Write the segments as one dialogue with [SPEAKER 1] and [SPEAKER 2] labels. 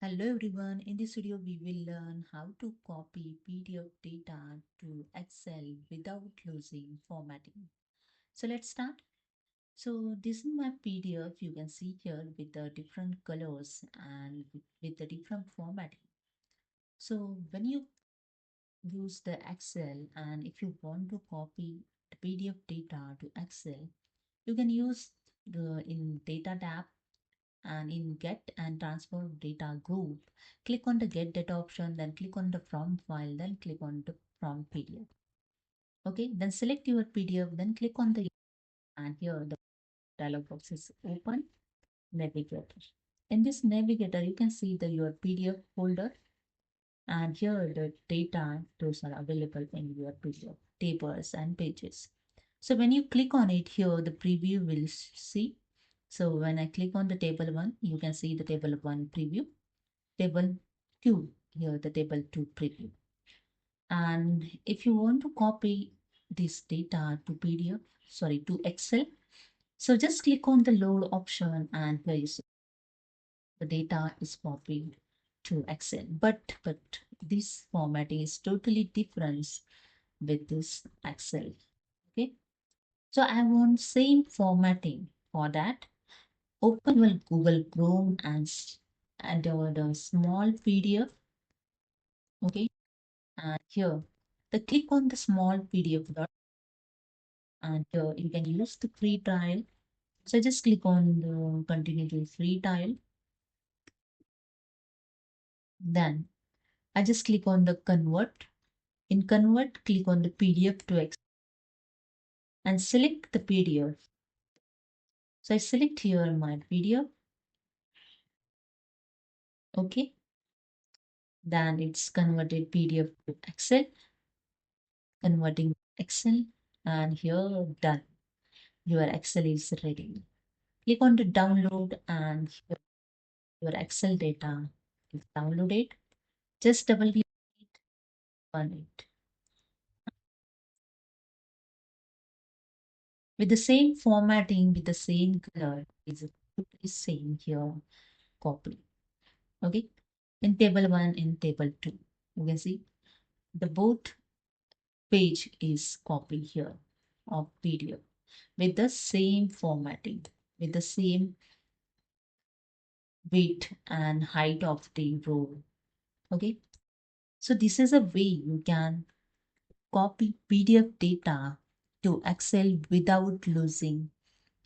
[SPEAKER 1] Hello everyone, in this video we will learn how to copy PDF data to Excel without losing formatting. So let's start. So this is my PDF you can see here with the different colors and with the different formatting. So when you use the Excel and if you want to copy the PDF data to Excel, you can use the in data tab and in get and transfer data group, click on the get data option, then click on the from file, then click on the from PDF. Okay, then select your PDF, then click on the and here the dialog box is open. Navigator. In this navigator, you can see your PDF folder and here the data those are available in your PDF tables and pages. So when you click on it here, the preview will see. So when I click on the table 1, you can see the table 1 preview. Table 2, here the table 2 preview. And if you want to copy this data to PDF, to Excel, so just click on the load option and here you see the data is copied to Excel. But this formatting is totally different with this Excel. Okay. So I want same formatting. For that, open your Google Chrome and the small PDF. Okay. And here, the click on the small PDF dot and you can use the free trial. So just click on the continue to free trial. Then I just click on the convert. In convert, click on the PDF to Excel and select the PDF. So I select here my PDF. Okay. Then it's converted PDF to Excel, converting Excel, and here done. Your Excel is ready. Click on the download and here your Excel data is downloaded. Just double click on it. With the same formatting, with the same color, is totally same here. Copy. Okay. In table 1, in table 2, you can see the both page is copied here of PDF with the same formatting, with the same width and height of the row. Okay. So this is a way you can copy PDF data to Excel without losing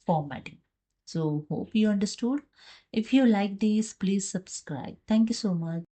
[SPEAKER 1] formatting. So hope you understood. If you like this, please subscribe. Thank you so much.